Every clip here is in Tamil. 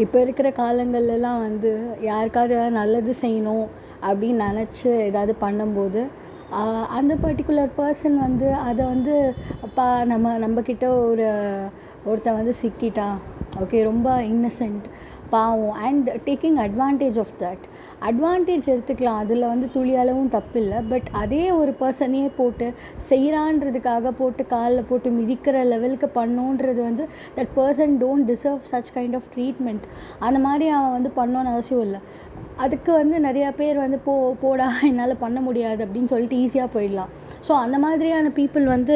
இப்போ இருக்கிற காலங்கள்லலாம் வந்து யாருக்காவது ஏதாவது நல்லது செய்யணும் அப்படின்னு நினச்சி ஏதாவது பண்ணும்போது அந்த பர்டிகுலர் பர்சன் வந்து அதை வந்து நம்மக்கிட்ட ஒருத்தன் வந்து சிக்கிட்டான், ஓகே, ரொம்ப இன்னசென்ட், பாவம், and taking advantage of that. Advantage எடுத்துக்கலாம், அதில் வந்து துளி அளவும் தப்பில்லை. பட் அதே ஒரு பர்சனையே போட்டு செய்கிறான்றதுக்காக போட்டு காலில் போட்டு மிதிக்கிற லெவலுக்கு பண்ணோன்றது வந்து that person don't deserve such kind of treatment. அந்த மாதிரி அவன் வந்து பண்ணோன்னு அவசியம் இல்லை. அதுக்கு வந்து நிறையா பேர் வந்து போடா என்னால் பண்ண முடியாது அப்படின்னு சொல்லிட்டு ஈஸியாக போயிடலாம். ஸோ அந்த மாதிரியான பீப்புள் வந்து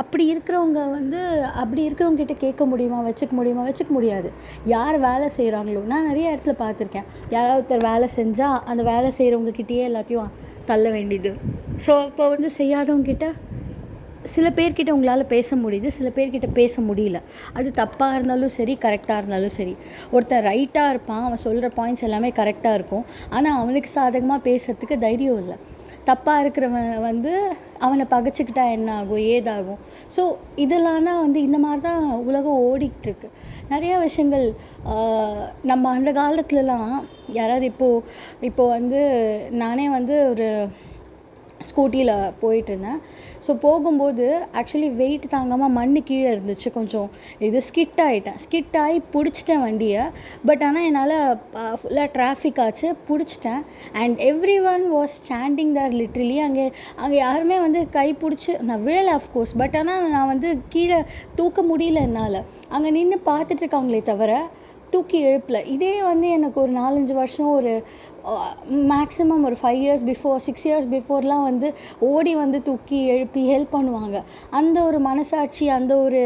அப்படி இருக்கிறவங்க கிட்ட கேட்க முடியுமா, வச்சுக்க முடியாது. யார் வேலை செய்கிறாங்களோ, நான் நிறைய இடத்துல பார்த்துருக்கேன், யாராவது ஒருத்தர் வேலை செஞ்சால் அந்த வேலை செய்கிறவங்கக்கிட்டேயே எல்லாத்தையும் தள்ள வேண்டியது. ஸோ இப்போ வந்து செய்யாதவங்கக்கிட்ட சில பேர்கிட்ட உங்களால் பேச முடியுது, சில பேர்கிட்ட பேச முடியல. அது தப்பாக இருந்தாலும் சரி, கரெக்டாக இருந்தாலும் சரி. ஒருத்தன் ரைட்டாக இருப்பான், அவன் சொல்கிற பாயிண்ட்ஸ் எல்லாமே கரெக்டாக இருக்கும், ஆனால் அவனுக்கு சாதகமாக பேசுகிறதுக்கு தைரியம் இல்லை. தப்பாக இருக்கிறவன் வந்து அவனை பகைச்சிக்கிட்டா என்ன ஆகும், ஏதாகும். ஸோ இதெல்லாம் தான் வந்து இந்த மாதிரி தான் உலகம் ஓடிக்கிட்டுருக்கு. நிறையா விஷயங்கள் நம்ம அந்த காலத்துலலாம் யாராவது இப்போது வந்து நானே வந்து ஒரு ஸ்கூட்டியில் போயிட்டுருந்தேன். ஸோ போகும்போது ஆக்சுவலி வெயிட் தாங்காமல் மண் கீழே இருந்துச்சு, கொஞ்சம் ஸ்கிட் ஆகி பிடிச்சிட்டேன் வண்டியை. பட் ஆனால் என்னால் ஃபுல்லாக டிராஃபிக் ஆச்சு, பிடிச்சிட்டேன். And everyone was standing there literally. அங்கே யாருமே வந்து கை பிடிச்சி, நான் விழலை அஃப்கோர்ஸ், பட் ஆனால் நான் வந்து கீழே தூக்க முடியல என்னால். அங்கே நின்று பார்த்துட்ருக்காங்களே தவிர தூக்கி எழுப்பல. இதே வந்து எனக்கு ஒரு 4-5 வருஷம், ஒரு மேக்ஸிமம் ஒரு 5 இயர்ஸ் பிஃபோர், 6 இயர்ஸ் பிஃபோர்லாம் வந்து ஓடி வந்து தூக்கி எழுப்பி ஹெல்ப் பண்ணுவாங்க. அந்த ஒரு மனசாட்சி, அந்த ஒரு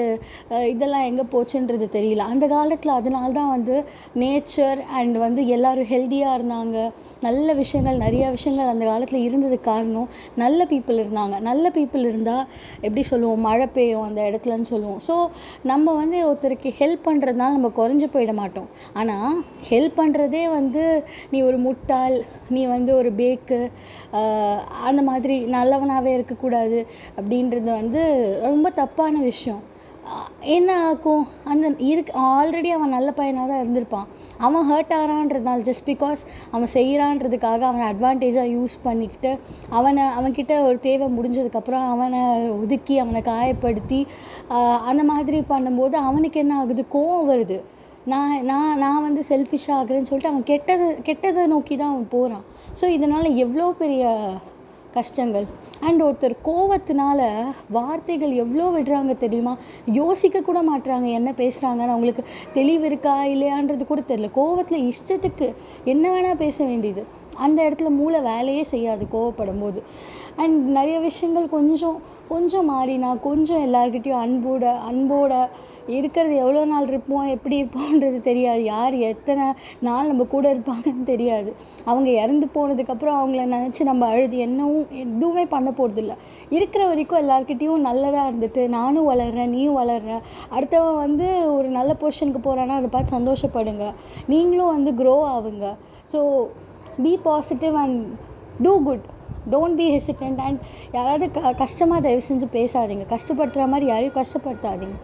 இதெல்லாம் எங்கே போச்சுன்றது தெரியல அந்த காலத்தில். அதனால தான் வந்து நேச்சர் அண்ட் வந்து எல்லோரும் ஹெல்த்தியாக இருந்தாங்க. நல்ல விஷயங்கள், நிறையா விஷயங்கள் அந்த காலத்தில் இருந்ததுக்கு காரணம் நல்ல பீப்புள் இருந்தாங்க. நல்ல பீப்புள் இருந்தால் எப்படி சொல்லுவோம், மழை பெய்யும் அந்த இடத்துலன்னு சொல்லுவோம். ஸோ நம்ம வந்து ஒருத்தருக்கு ஹெல்ப் பண்ணுறதுனால நம்ம குறைஞ்சி போயிட மாட்டோம். ஆனால் ஹெல்ப் பண்ணுறதே வந்து நீ ஒரு முட்டாள், நீ வந்து ஒரு பேக்கு, அந்த மாதிரி நல்லவனாகவே இருக்கக்கூடாது அப்படின்றது வந்து ரொம்ப தப்பான விஷயம். என்ன ஆகும், ஆல்ரெடி அவன் நல்ல பையனாக தான் இருந்திருப்பான். அவன் ஹர்ட் ஆகிறான்றதுனால, ஜஸ்ட் பிகாஸ் அவன் செய்கிறான்றதுக்காக அவனை அட்வான்டேஜாக யூஸ் பண்ணிக்கிட்டு அவன்கிட்ட ஒரு தேவை முடிஞ்சதுக்கப்புறம் அவனை ஒதுக்கி அவனை காயப்படுத்தி அந்த மாதிரி பண்ணும்போது அவனுக்கு என்ன ஆகுது, கோவம் வருது. நான் வந்து செல்ஃபிஷாக ஆகுறேன்னு சொல்லிட்டு அவன் கெட்டதை நோக்கி தான் அவன் போகிறான். ஸோ இதனால் எவ்வளோ பெரிய கஷ்டங்கள். அண்ட் ஒருத்தர் கோவத்தினால வார்த்தைகள் எவ்வளோ விடுறாங்க தெரியுமா, யோசிக்க கூட மாட்டுறாங்க என்ன பேசுகிறாங்கன்னு. அவங்களுக்கு தெளிவு இருக்கா இல்லையான்றது கூட தெரியல. கோவத்தில் இஷ்டத்துக்கு என்ன வேணால் பேச வேண்டியது. அந்த இடத்துல மூளை வேலையே செய்யாது கோவப்படும் போது. அண்ட் நிறைய விஷயங்கள் கொஞ்சம் மாறினா, கொஞ்சம் எல்லாருக்கிட்டையும் அன்போட இருக்கிறது எவ்வளோ நாள் இருப்போம், எப்படி இருப்போன்றது தெரியாது. யார் எத்தனை நாள் நம்ம கூட இருப்பாங்கன்னு தெரியாது. அவங்க இறந்து போனதுக்கப்புறம் அவங்கள நினச்சி நம்ம அழுது எதுவுமே பண்ண போகிறதில்ல. இருக்கிற வரைக்கும் எல்லாருக்கிட்டையும் நல்லதாக இருந்துட்டு, நானும் வளர்கிறேன், நீயும் வளர்கிற, அடுத்தவன் வந்து ஒரு நல்ல பொசிஷனுக்கு போகிறான்னா அதை பார்த்து சந்தோஷப்படுங்க. நீங்களும் வந்து க்ரோ ஆகுங்க. So be positive and do good. Don't be hesitant. And யாராவது கஷ்டமாக தயவு செஞ்சு பேசாதீங்க. கஷ்டப்படுத்துகிற மாதிரி யாரையும் கஷ்டப்படுத்தாதீங்க.